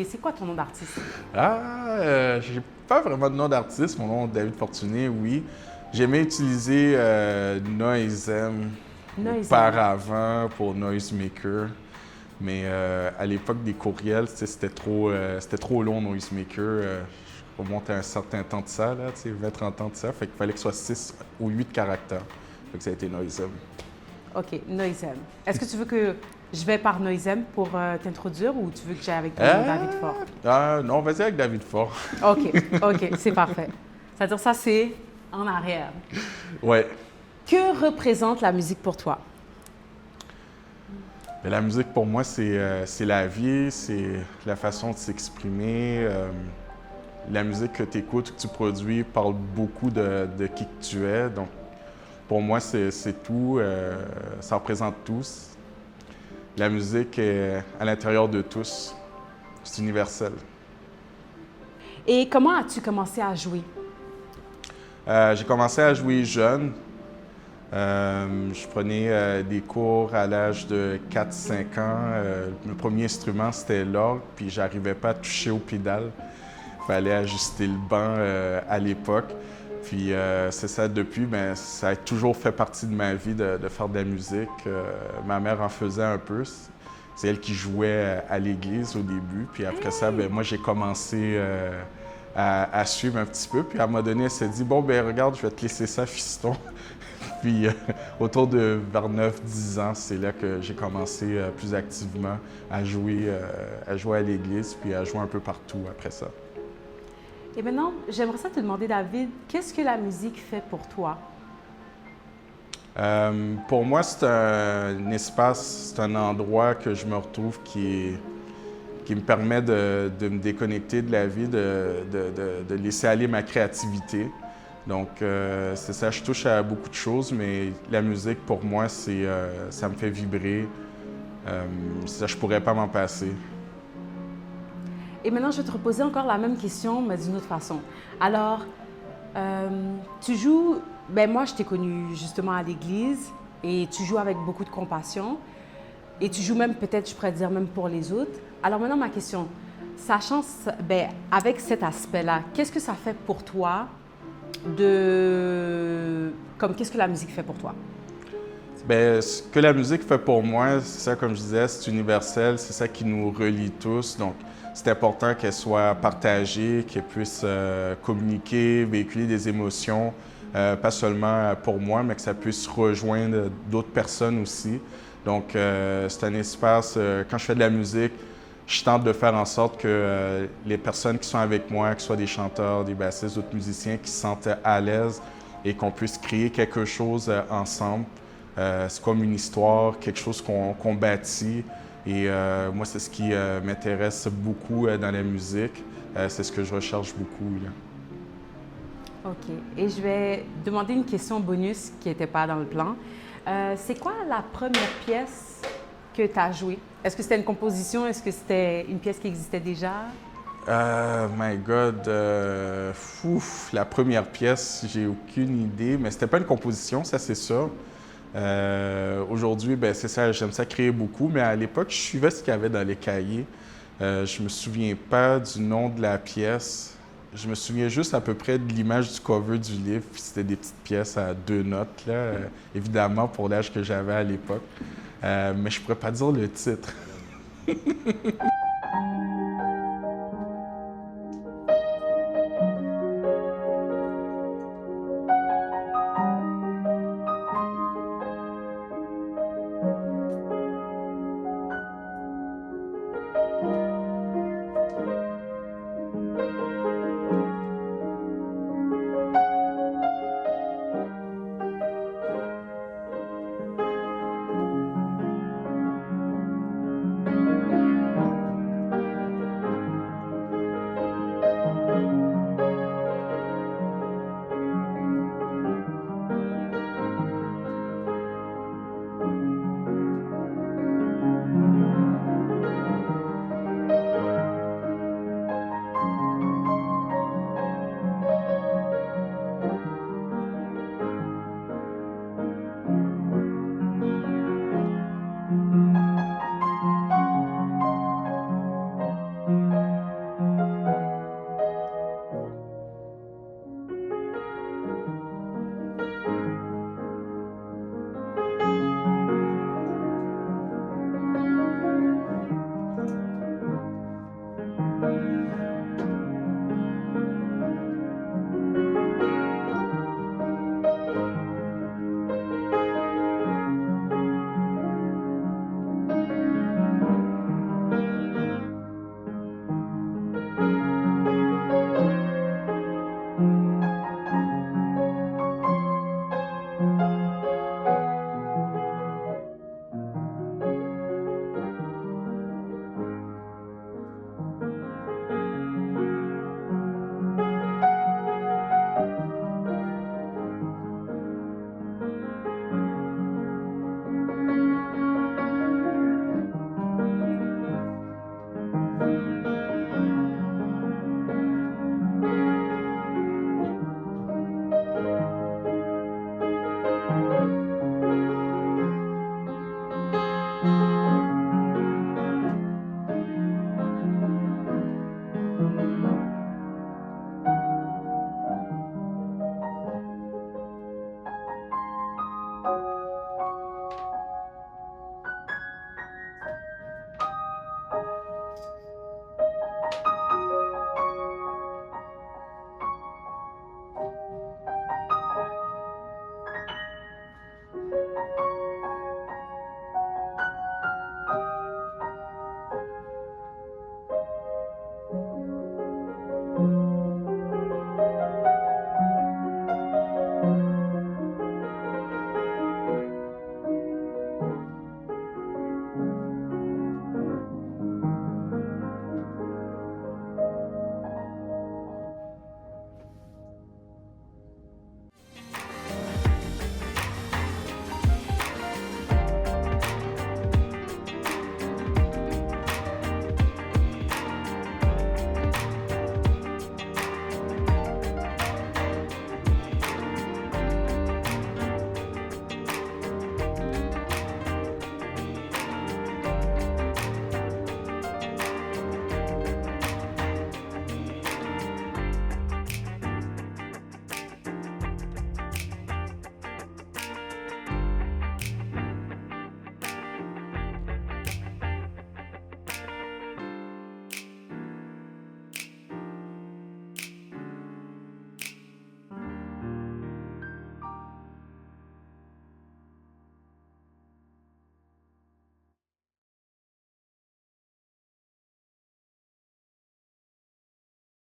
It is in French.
C'est quoi ton nom d'artiste? J'ai pas vraiment de nom d'artiste. Mon nom est David Fortuné, oui. J'aimais utiliser Noisem Noisem. auparavant pour Noisemaker. Mais à l'époque des courriels, c'était trop long, Noisemaker. Je remonte à un certain temps de ça, là, 20-30 ans de ça. Fait qu'il fallait que ce soit 6 ou 8 caractères. Fait que ça a été Noisem. OK, Noisem. Est-ce que tu veux que je vais par Noisem pour t'introduire ou tu veux que j'aille avec ton nom David Fort? Non, vas-y avec David Fort. OK, OK, c'est parfait. C'est-à-dire ça, c'est en arrière. Ouais. Que représente la musique pour toi? Mais la musique, pour moi, c'est la vie, c'est la façon de s'exprimer. La musique que tu écoutes, que tu produis, parle beaucoup de qui que tu es. Donc, pour moi, c'est tout. Ça représente tous. La musique est à l'intérieur de tous. C'est universel. Et comment as-tu commencé à jouer? J'ai commencé à jouer jeune. Je prenais des cours à l'âge de 4-5 ans. Le premier instrument, c'était l'orgue, puis j'arrivais pas à toucher aux pédales. Il fallait ajuster le banc à l'époque. Puis c'est ça, depuis, ben, ça a toujours fait partie de ma vie de faire de la musique. Ma mère en faisait un peu. C'est elle qui jouait à l'église au début. Puis après ça, ben, moi, j'ai commencé à suivre un petit peu. Puis à un moment donné, elle s'est dit, bon, ben regarde, je vais te laisser ça, fiston. Puis autour de vers 9-10 ans, c'est là que j'ai commencé plus activement à jouer à l'église, puis à jouer un peu partout après ça. Et maintenant, j'aimerais ça te demander, David, qu'est-ce que la musique fait pour toi? Pour moi, c'est un espace, c'est un endroit que je me retrouve qui me permet de me déconnecter de la vie, de laisser aller ma créativité. Donc, c'est ça, je touche à beaucoup de choses, mais la musique, pour moi, ça me fait vibrer. Ça, je pourrais pas m'en passer. Et maintenant, je vais te reposer encore la même question, mais d'une autre façon. Alors, tu joues, ben moi, je t'ai connu justement à l'église et tu joues avec beaucoup de compassion et tu joues même, peut-être, je pourrais dire, même pour les autres. Alors maintenant, ma question, sachant, ben, avec cet aspect-là, qu'est-ce que ça fait pour toi comme qu'est-ce que la musique fait pour toi? Bien, ce que la musique fait pour moi, c'est ça, comme je disais, c'est universel, c'est ça qui nous relie tous. Donc, c'est important qu'elle soit partagée, qu'elle puisse communiquer, véhiculer des émotions, pas seulement pour moi, mais que ça puisse rejoindre d'autres personnes aussi. Donc, c'est un espace, quand je fais de la musique, je tente de faire en sorte que les personnes qui sont avec moi, que ce soit des chanteurs, des bassistes, d'autres musiciens, qui se sentent à l'aise et qu'on puisse créer quelque chose ensemble. C'est comme une histoire, quelque chose qu'on bâtit. Et moi, c'est ce qui m'intéresse beaucoup dans la musique. C'est ce que je recherche beaucoup, là. OK. Et je vais demander une question bonus qui n'était pas dans le plan. C'est quoi la première pièce que tu as jouée? Est-ce que c'était une composition? Est-ce que c'était une pièce qui existait déjà? My God, la première pièce, j'ai aucune idée, mais c'était pas une composition, ça c'est sûr. Aujourd'hui, ben, c'est ça, j'aime ça créer beaucoup, mais à l'époque, je suivais ce qu'il y avait dans les cahiers. Je me souviens pas du nom de la pièce. Je me souviens juste à peu près de l'image du cover du livre, puis c'était des petites pièces à 2 notes, là, évidemment, pour l'âge que j'avais à l'époque. Mais je pourrais pas dire le titre.